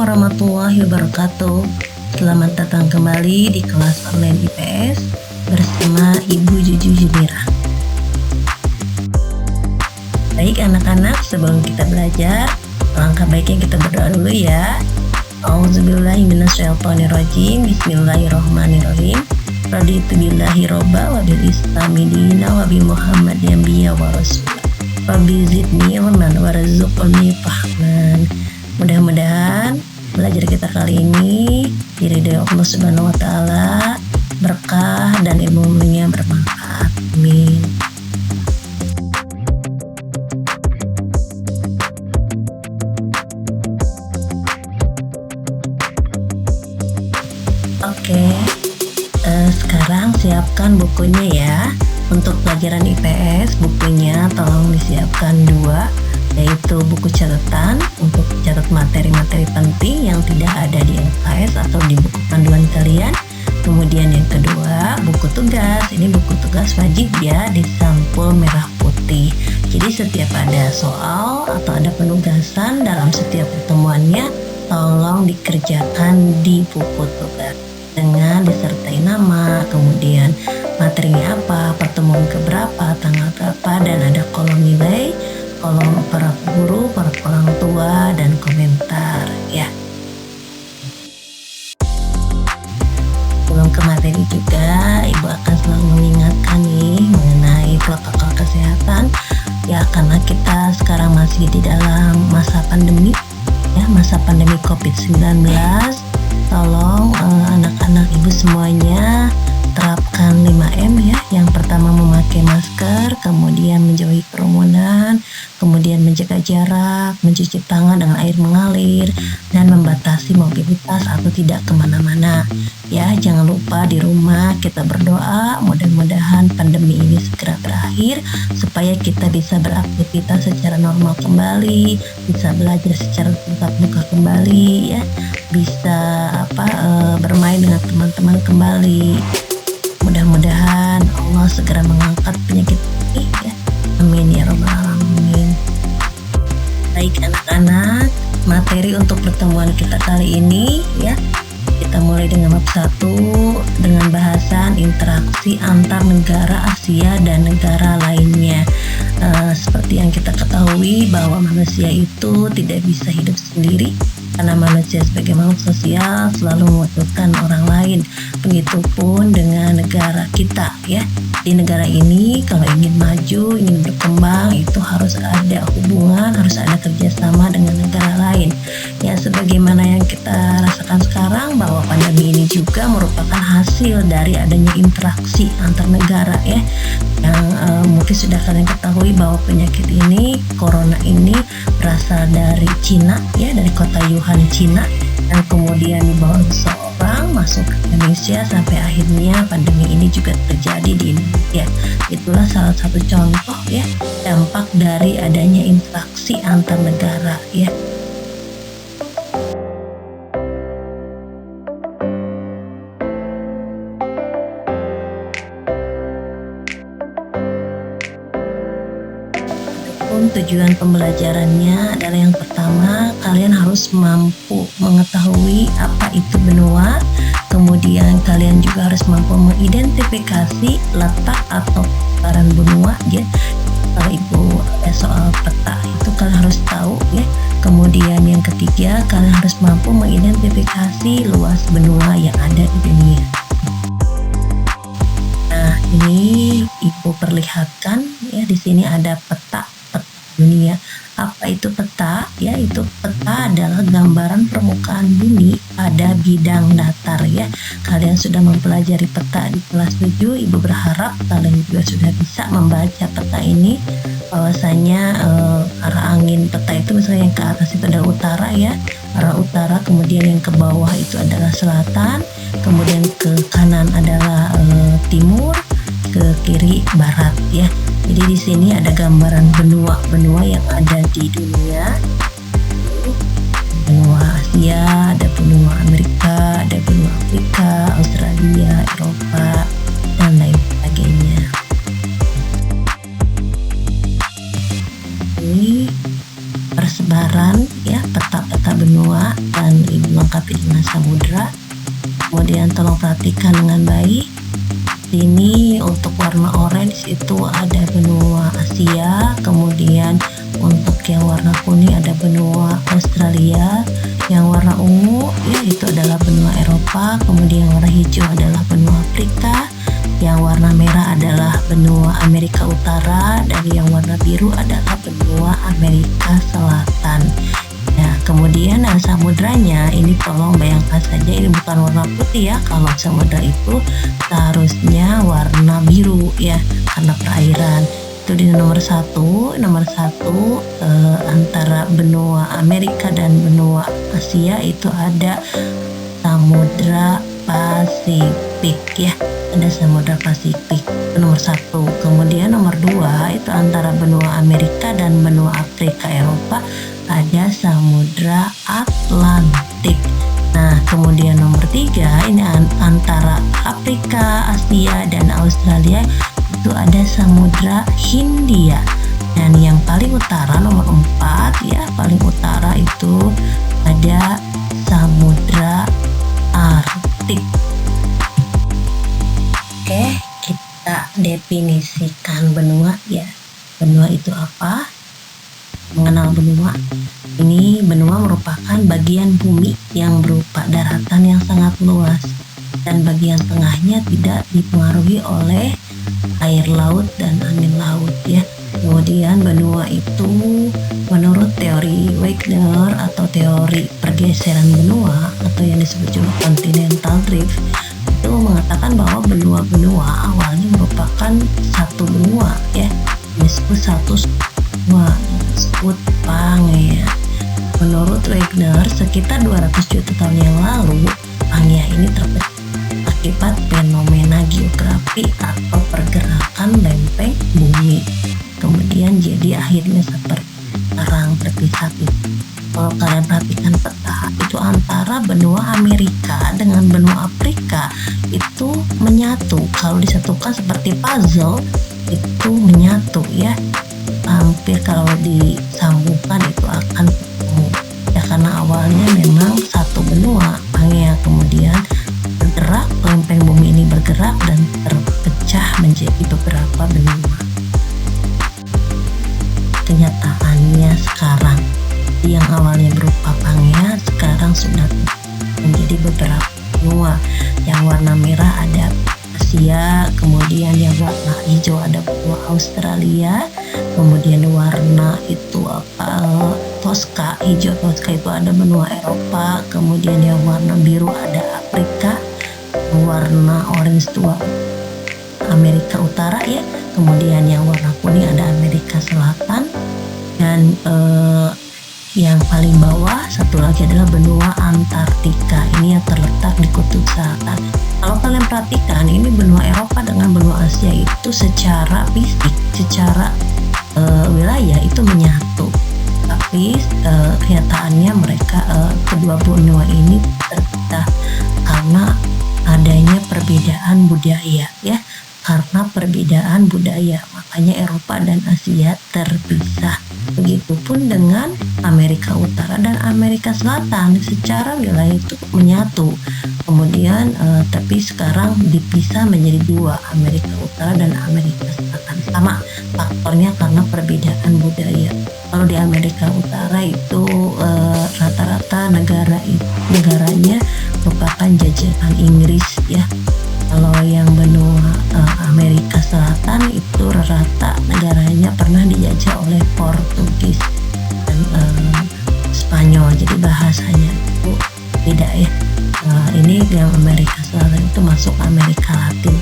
warahmatullahi wabarakatuh. Selamat datang kembali di kelas online IPS bersama Ibu Juju Junira. Baik anak-anak, sebelum kita belajar, langkah baiknya kita berdoa dulu ya. Auzubillahiminasyaitonirrajim. Bismillahirrahmanirrahim. Raditu billahi robba wa bil islami dina wa bi muhammadin nabiyya wa rasula. Rabbi zidni ilman warzuqni fahman. Mudah-mudahan belajar kita kali ini diridhoi Allah Subhanahu wa taala, berkah dan ilmunya bermanfaat. Amin. Oke, sekarang siapkan bukunya ya. Untuk pelajaran IPS, bukunya tolong disiapkan 2, yaitu buku catatan untuk catat materi-materi penting yang tidak ada di LKS atau di buku panduan kalian. Kemudian yang kedua, buku tugas. Ini buku tugas wajib ya, di sampul merah putih. Jadi setiap ada soal atau ada penugasan dalam setiap pertemuannya, tolong dikerjakan di buku tugas dengan disertai nama, kemudian materinya apa, pertemuan keberapa, tanggal berapa, dan ada kolom nilai, kolom para guru, para orang tua, dan komentar ya. Sebelum ke materi juga, Ibu akan selalu mengingatkan nih mengenai protokol kesehatan ya, karena kita sekarang masih di dalam masa pandemi ya, masa pandemi COVID-19. Tolong anak-anak Ibu semuanya terapkan 5M ya. Yang pertama memakai masker, kemudian menjauhi kerumunan, kemudian menjaga jarak, mencuci tangan dengan air mengalir, dan membatasi mobilitas atau tidak kemana-mana ya. Jangan lupa di rumah kita berdoa mudah-mudahan pandemi ini segera berakhir supaya kita bisa beraktivitas secara normal kembali, bisa belajar secara tatap muka kembali ya, bisa bermain dengan teman-teman kembali. Mudah-mudahan Allah segera mengangkat penyakit ini ya. Amin ya rabbal alamin. Baik anak-anak, materi untuk pertemuan kita kali ini ya, kita mulai dengan bab 1 dengan bahasan interaksi antar negara Asia dan negara lainnya. Seperti yang kita ketahui bahwa manusia itu tidak bisa hidup sendiri, karena manusia sebagai makhluk sosial selalu membutuhkan orang lain. Begitupun dengan negara kita ya. Di negara ini kalau ingin maju, ingin berkembang, itu harus ada hubungan, harus ada kerjasama dengan negara lain. Ya, sebagaimana yang kita rasakan sekarang bahwa pandemi ini juga merupakan hasil dari adanya interaksi antar negara ya. Yang mungkin sudah kalian ketahui bahwa penyakit ini, corona ini berasal dari Cina ya, dari kota Wuhan, Cina, dan kemudian dibawa seseorang masuk ke Indonesia sampai akhirnya pandemi ini juga terjadi di Indonesia. Itulah salah satu contoh ya, dampak dari adanya interaksi antar negara ya. Tujuan pembelajarannya adalah yang pertama, kalian harus mampu mengetahui apa itu benua, kemudian kalian juga harus mampu mengidentifikasi letak atau putaran benua ya. Kalau Ibu ada soal peta itu kalian harus tahu ya. Kemudian yang ketiga, kalian harus mampu mengidentifikasi luas benua yang ada di dunia. Nah, ini Ibu perlihatkan ya, di sini ada peta dunia. Apa itu peta? Ya, itu peta adalah gambaran permukaan bumi pada bidang datar ya. Kalian sudah mempelajari peta di kelas 7. Ibu berharap kalian juga sudah bisa membaca peta ini, bahwasanya arah angin peta itu misalnya yang ke atas itu adalah utara ya, arah utara, kemudian yang ke bawah itu adalah selatan, kemudian ke kanan adalah timur, ke kiri barat ya. Jadi di sini ada gambaran benua-benua yang ada di dunia. Benua Asia, ada benua Amerika, ada benua Afrika, Australia, Eropa, dan lain sebagainya. Ini persebaran ya, peta-peta benua, dan dilengkapi dengan samudra. Kemudian tolong perhatikan dengan baik. Ini untuk warna orange itu ada benua Asia, kemudian untuk yang warna kuning ada benua Australia, yang warna ungu ya itu adalah benua Eropa, kemudian warna hijau adalah benua Afrika, yang warna merah adalah benua Amerika Utara, dan yang warna biru adalah benua Amerika Selatan. Nah, kemudian samudranya ini tolong bayangkan saja ini bukan warna putih ya. Kalau samudra itu seharusnya warna biru ya, karena perairan. Itu di nomor satu antara benua Amerika dan benua Asia itu ada Samudra Pasifik ya, ada Samudra Pasifik itu nomor 1. Kemudian nomor 2 itu antara benua Amerika dan benua Afrika Eropa ada Samudra Atlantik. Nah, kemudian nomor 3 ini antara Afrika, Asia dan Australia itu ada Samudra Hindia. Dan yang paling utara nomor 4 ya, paling utara itu ada Samudra Arktik. Oke, kita definisikan benua ya. Benua itu apa? Mengenal benua. Ini benua merupakan bagian bumi yang berupa daratan yang sangat luas dan bagian tengahnya tidak dipengaruhi oleh air laut dan angin laut ya. Kemudian benua itu menurut teori Wagner atau teori pergeseran benua atau yang disebut juga continental drift itu mengatakan bahwa benua-benua awalnya merupakan satu benua ya, disebut satu benua, disebut Pangea. Menurut Wagner sekitar 200 juta tahun yang lalu Pangea ini terpecah akibat fenomena geografi atau pergerakan lempeng bumi. Kemudian jadi akhirnya seperti sekarang terpisah itu. Kalau kalian perhatikan peta itu antara benua Amerika dengan benua Afrika itu menyatu. Kalau disatukan seperti puzzle itu menyatu ya. Hampir kalau disambungkan itu akan ketemu. Ya karena awalnya memang satu benua Pangea, kemudian bergerak, lempeng bumi ini bergerak dan terpecah menjadi beberapa benua. Kenyataannya sekarang yang awalnya berupa Pangea sekarang sudah menjadi beberapa benua. Yang warna merah ada Asia, kemudian yang warna hijau ada benua Australia, kemudian warna itu Tosca, hijau Tosca itu ada benua Eropa, kemudian yang warna biru ada Afrika, warna orange itu Amerika Utara ya, kemudian yang warna kuning ada Amerika Selatan, dan yang paling bawah satu lagi adalah benua Antartika. Ini yang terletak di kutub selatan. Kalau kalian perhatikan ini benua Eropa dengan benua Asia itu secara fisik, secara wilayah itu menyatu, tapi kenyataannya mereka kedua benua ini terpisah karena adanya perbedaan budaya ya. Karena perbedaan budaya makanya Eropa dan Asia terpisah. Begitupun dengan Amerika Utara dan Amerika Selatan secara wilayah itu menyatu. Kemudian tapi sekarang dipisah menjadi dua, Amerika Utara dan Amerika Selatan. Sama faktornya karena perbedaan budaya. Kalau di Amerika Utara itu rata-rata negaranya merupakan jajahan Inggris ya. Kalau yang benua Amerika Selatan itu rata negaranya pernah dijajah oleh Portugis dan Spanyol, jadi bahasanya itu beda ya. Ini yang Amerika Selatan itu masuk Amerika Latin.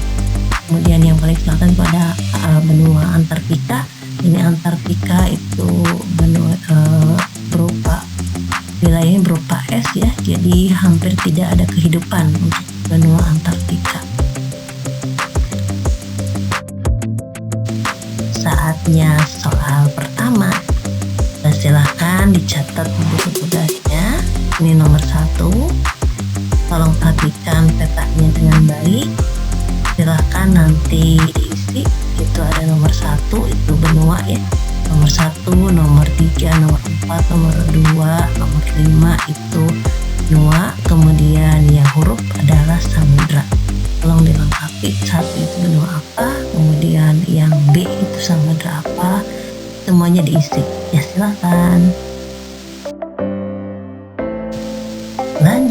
Kemudian yang paling selatan pada benua Antartika. Ini Antartika itu benua berupa wilayahnya berupa es ya, jadi hampir tidak ada kehidupan untuk benua Antartika. Saatnya soal pertama. Silahkan dicatat di buku tugasnya. Ini nomor 1. Tolong perhatikan petanya dengan baik. Silahkan nanti diisi. Itu ada nomor 1 itu benua ya. Nomor 1, nomor 3, nomor 4, nomor 2, nomor 5 itu benua.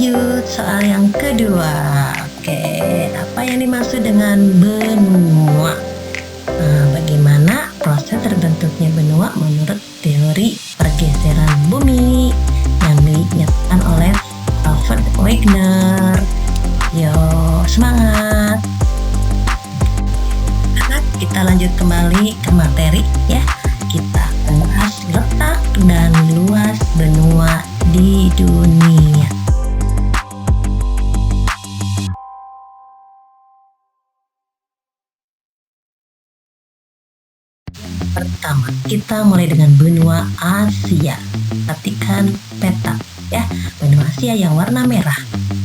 lanjut soal yang kedua. Oke, apa yang dimaksud dengan benua? Nah, bagaimana proses terbentuknya benua menurut teori pergeseran bumi yang dinyatakan oleh Albert Wegener? Yo, semangat! Kita lanjut kembali ke materi ya. Kita akan bahas letak dan luas benua di dunia. Pertama, kita mulai dengan benua Asia. Perhatikan peta ya, benua Asia yang warna merah.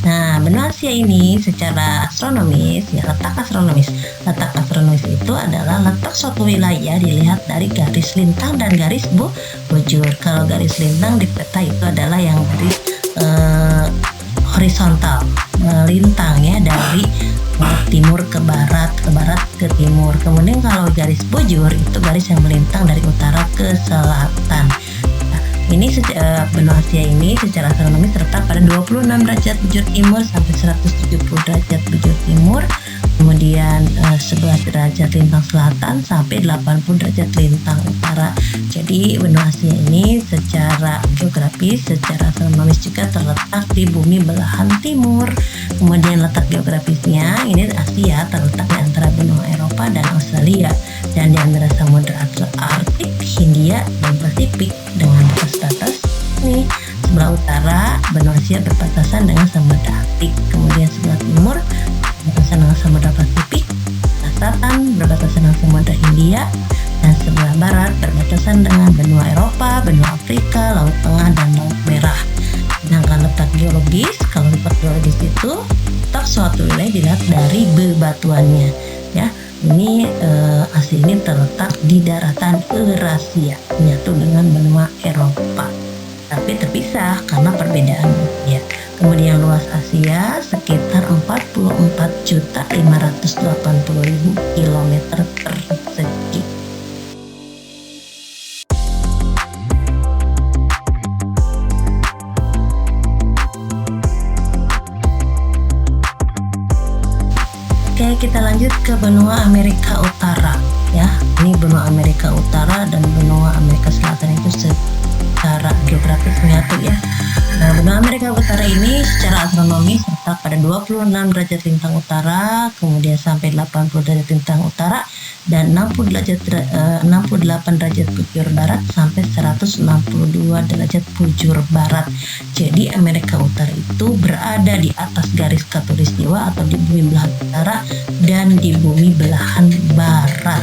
Nah, benua Asia ini secara astronomis ya, letak astronomis itu adalah letak suatu wilayah dilihat dari garis lintang dan garis bujur. Kalau garis lintang di peta itu adalah yang garis horizontal, melintang ya, dari timur ke barat ke timur. Kemudian kalau garis bujur itu garis yang melintang dari utara ke selatan. Ini benua Asia ini secara astronomis terletak pada 26 derajat bujur timur sampai 170 derajat bujur timur, kemudian 11 derajat lintang selatan sampai 80 derajat lintang utara. Jadi benua Asia ini secara geografis, secara astronomis juga terletak di bumi belahan timur. Kemudian letak geografisnya ini Asia terletak di antara benua Eropa dan Australia, dan di antara samudra Arktik, Hindia, dan Pasifik dengan batas ini. Sebelah utara benua Asia berbatasan dengan samudra Arktik, kemudian sebelah timur berbatasan dengan samudra Pasifik, sebelah selatan berbatasan dengan samudra Hindia, dan sebelah barat berbatasan dengan benua Eropa, benua Afrika, Laut Tengah, dan Laut Merah. Sedangkan letak geologis, kalau letak geologis itu letak suatu wilayah dilihat dari bebatuannya ya. Ini Asia ini terletak di daratan Eurasia, menyatu dengan benua Eropa, tapi terpisah karena perbedaan ya. Kemudian luas Asia sekitar 44.580.000 km persegi. Oke, kita lanjut ke benua Amerika Utara ya. Ini benua Amerika Utara dan benua Amerika Selatan itu secara geografis menyatu ya. Nah, benua Amerika Utara ini secara astronomis terletak pada 26 derajat lintang utara, kemudian sampai 80 derajat lintang utara, dan 68 derajat bujur barat sampai 162 derajat bujur barat. Jadi Amerika Utara itu berada di atas garis khatulistiwa atau di bumi belahan utara dan di bumi belahan barat.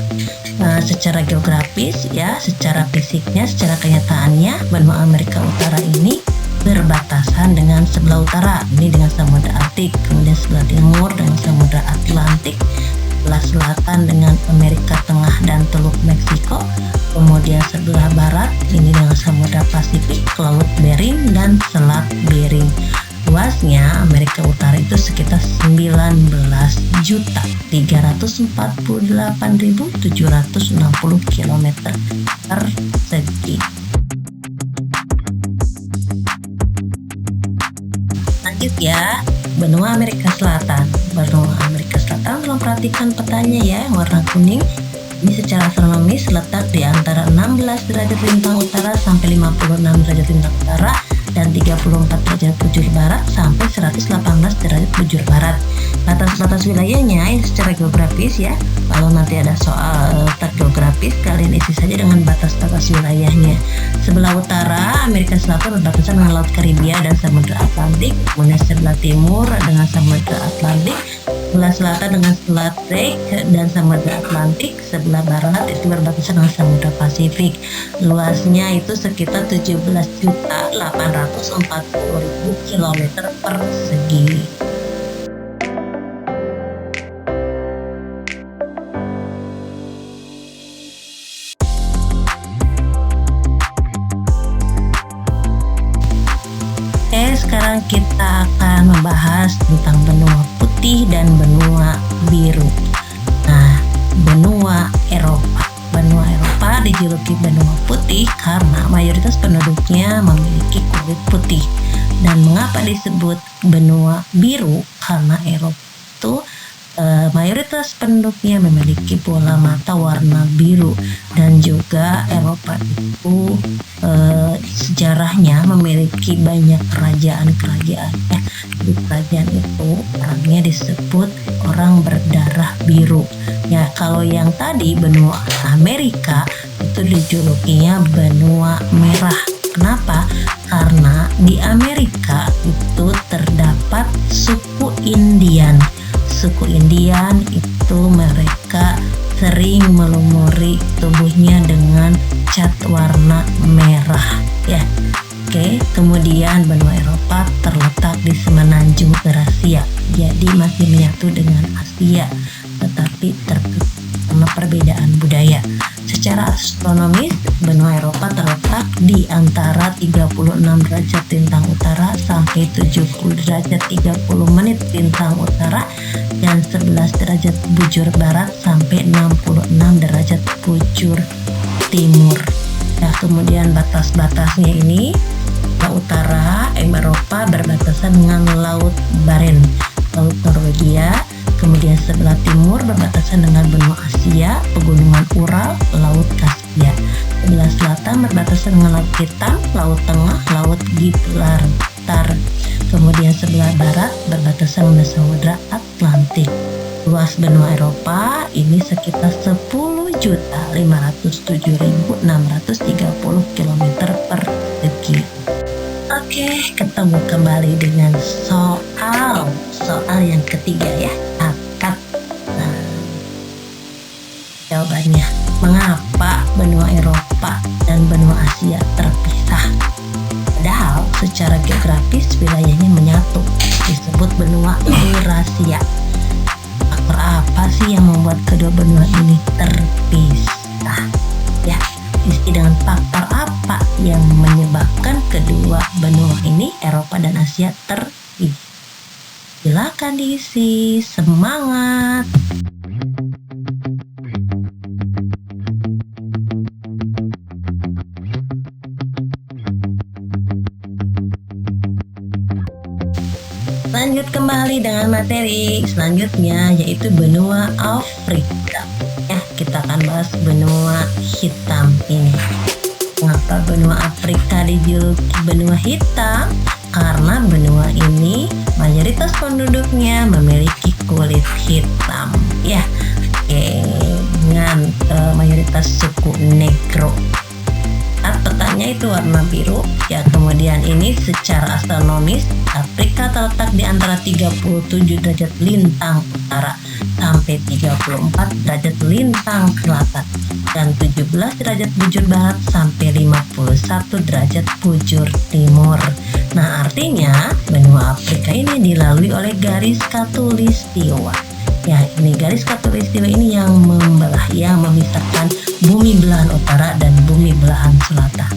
Secara geografis ya, secara fisiknya, secara kenyataannya benua Amerika Utara ini berbatasan dengan sebelah utara ini dengan samudra Arktik, kemudian sebelah timur dengan samudra Atlantik, sebelah selatan dengan Amerika Tengah dan Teluk Meksiko, kemudian sebelah barat ini dengan samudra Pasifik, Laut Bering, dan Selat Bering. Luasnya Amerika Utara itu sekitar 19.348.760 km persegi. Lanjut ya, benua Amerika Selatan. Benua Amerika Selatan, tolong perhatikan petanya ya, warna kuning. Ini secara astronomis letak di antara 16 derajat lintang utara sampai 56 derajat lintang utara, dan 34 derajat bujur barat sampai 118 derajat bujur barat. Batas-batas wilayahnya ini secara geografis ya. Kalau nanti ada soal letak geografis, kalian isi saja dengan batas-batas wilayahnya. Sebelah utara Amerika Selatan berbatasan dengan Laut Karibia dan Samudra Atlantik, kemudian sebelah timur dengan Samudra Atlantik, sebelah selatan dengan Selat Drake dan Samudra Atlantik, sebelah barat itu berbatasan dengan Samudra Pasifik. Luasnya itu sekitar 17.840.000 km persegi. Sekarang kita akan membahas tentang benua putih dan benua biru. Nah, benua Eropa. Benua Eropa dijuluki benua putih karena mayoritas penduduknya memiliki kulit putih. Dan mengapa disebut benua biru? Karena Eropa itu mayoritas penduduknya memiliki bola mata warna biru, dan juga Eropa itu sejarahnya memiliki banyak kerajaan-kerajaan ya. Di kerajaan itu orangnya disebut orang berdarah biru ya. Kalau yang tadi benua Amerika itu dijulukinya benua merah. Kenapa? Karena di Amerika itu terdapat suku Indian. Suku Indian itu mereka sering melumuri tubuhnya dengan cat warna merah ya. Oke, kemudian benua Eropa terletak di semenanjung Eurasia, jadi masih menyatu dengan Asia, tetapi tertutup karena perbedaan budaya. Secara astronomis, benua Eropa terletak di antara 36 derajat lintang utara sampai 70 derajat 30 menit lintang utara, dan 11 derajat bujur barat sampai 66 derajat bujur timur. Nah, kemudian batas-batasnya ini, utara Eropa berbatasan dengan Laut Barents, Laut Norwegia. Kemudian sebelah timur berbatasan dengan benua Asia, pegunungan Ural, Laut Kaspia. Sebelah selatan berbatasan dengan Laut Hitam, Laut Tengah, Laut Gibraltar. Kemudian sebelah barat berbatasan dengan Samudra Atlantik. Luas benua Eropa ini sekitar 10.507.630 km persegi. Oke, ketemu kembali dengan soal yang ketiga ya, akad. Nah, jawabannya, mengapa benua Eropa dan benua Asia terpisah? Padahal secara geografis wilayahnya menyatu, disebut benua Eurasia. Faktor apa sih yang membuat kedua benua ini terpisah? Ya, diisi dengan faktor apa yang menyebabkan kedua benua ini, Eropa dan Asia, terpisah? Silakan diisi, semangat! Lanjut kembali dengan materi selanjutnya, yaitu benua Afrika. Ya, kita akan bahas benua hitam ini. Mengapa benua Afrika dijuluki benua hitam? Karena benua ini mayoritas penduduknya memiliki kulit hitam ya, dengan mayoritas suku Negro. Petanya itu warna biru ya. Kemudian ini secara astronomis, Afrika terletak di antara 37 derajat lintang utara sampai 34 derajat lintang selatan, dan 17 derajat bujur barat sampai 51 derajat bujur timur. Nah, artinya benua Afrika ini dilalui oleh garis khatulistiwa. Ya, ini garis khatulistiwa ini yang membelah, yang memisahkan bumi belahan utara dan bumi belahan selatan.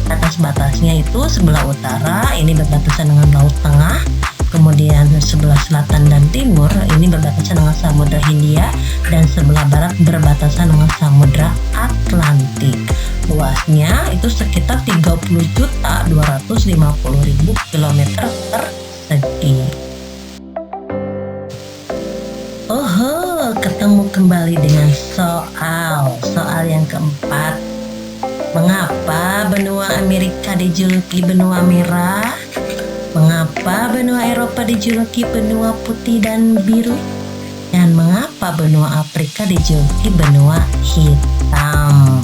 Atas batasnya itu sebelah utara ini berbatasan dengan Laut Tengah, kemudian sebelah selatan dan timur ini berbatasan dengan Samudra Hindia, dan sebelah barat berbatasan dengan Samudra Atlantik. Luasnya itu sekitar 30.250.000 km persegi. Ketemu kembali dengan soal yang keempat. Mengapa benua Amerika dijuluki benua merah? Mengapa benua Eropa dijuluki benua putih dan biru? Dan mengapa benua Afrika dijuluki benua hitam?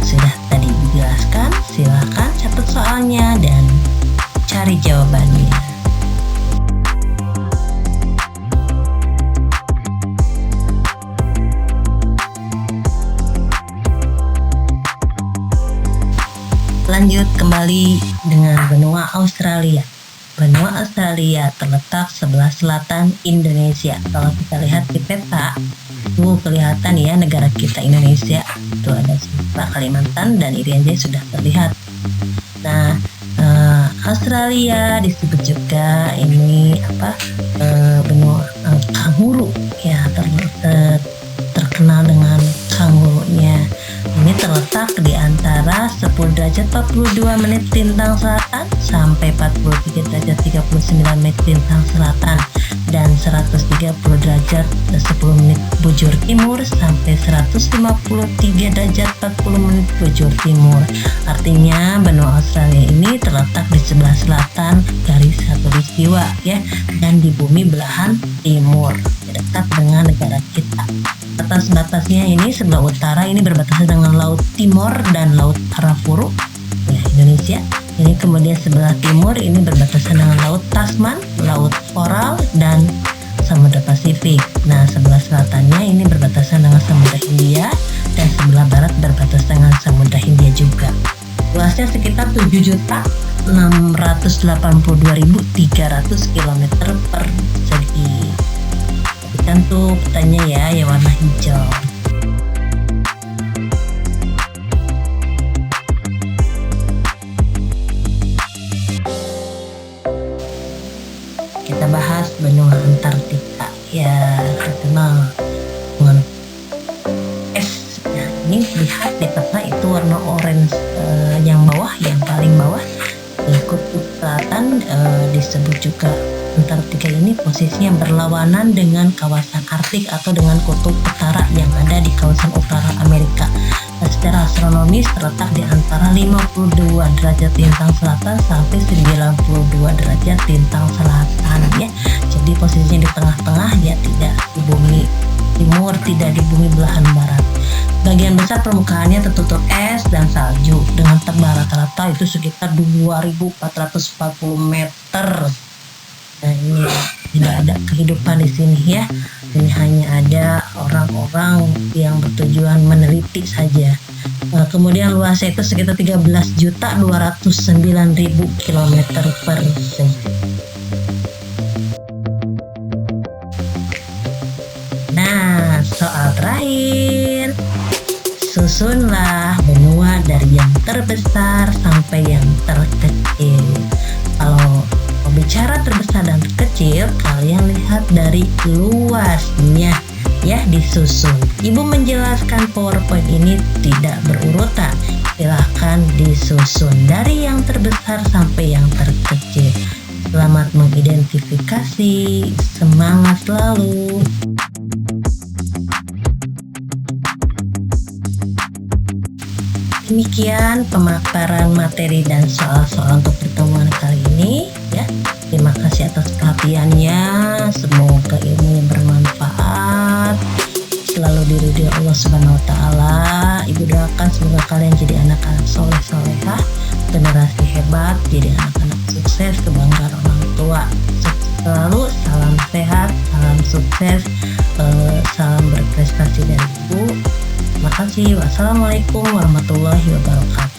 Sudah tadi dijelaskan, silakan catat soalnya dan cari jawabannya. Lanjut kembali dengan benua Australia. Benua Australia terletak sebelah selatan Indonesia. Kalau kita lihat di peta, itu kelihatan ya negara kita Indonesia. Itu ada Sumatera, Kalimantan, dan Irian Jaya sudah terlihat. Nah, Australia disebut juga ini benua kanguru ya, terkenal dengan kangurunya. Ini terletak di antara 10 derajat 42 menit lintang selatan sampai 43 derajat 39 menit lintang selatan, dan 130 derajat 10 menit bujur timur sampai 153 derajat 40 menit bujur timur. Artinya benua Australia ini terletak di sebelah selatan garis khatulistiwa ya, dan di bumi belahan timur, dekat dengan negara kita. Batas-batasnya ini sebelah utara ini berbatasan dengan Laut Timor dan Laut Arafuru ya, Indonesia. Ini kemudian sebelah timur ini berbatasan dengan Laut Tasman, Laut Coral, dan Samudra Pasifik. Nah, sebelah selatannya ini berbatasan dengan Samudra Hindia, dan sebelah barat berbatasan dengan Samudra Hindia juga. Luasnya sekitar 7.682.300 km persegi. Kan tuh petanya ya warna hijau. Kita bahas benua Antartika ya, terkenal dengan es. Nah, ini lihat di peta itu warna orange yang bawah, yang paling bawah di kutub selatan disebut juga Antartika. Ini posisinya berlawanan dengan kawasan Arktik atau dengan kutub utara yang ada di kawasan utara Amerika. Nah, secara astronomis terletak di antara 52 derajat lintang selatan sampai 92 derajat lintang selatan ya. Jadi posisinya di tengah-tengah ya, tidak di bumi timur, tidak di bumi belahan barat. Bagian besar permukaannya tertutup es dan salju dengan tebal rata-rata itu sekitar 2.440 meter. Nah, ini tidak ada kehidupan di sini ya. Ini hanya ada orang-orang yang bertujuan meneliti saja. Kemudian luasnya itu sekitar 13.209.000 km persegi. Nah, soal terakhir. Susunlah benua dari yang terbesar sampai yang terkecil. Kalau bicara terbesar dan terkecil, kalian lihat dari luasnya ya, disusun. Ibu menjelaskan PowerPoint ini tidak berurutan. Silahkan disusun dari yang terbesar sampai yang terkecil. Selamat mengidentifikasi. Semangat selalu. Demikian pemaparan materi dan soal-soal untuk pertemuan kali ini ya. Terima kasih atas perhatiannya. Semoga ilmunya bermanfaat, selalu diridhoi Allah Subhanahu wa taala. Ibu doakan semoga kalian jadi anak-anak soleh-solehah, generasi hebat, jadi anak-anak sukses, kebanggaan orang tua. Selalu salam sehat, salam sukses, salam berprestasi dari Ibu. Terima kasih. Wassalamualaikum warahmatullahi wabarakatuh.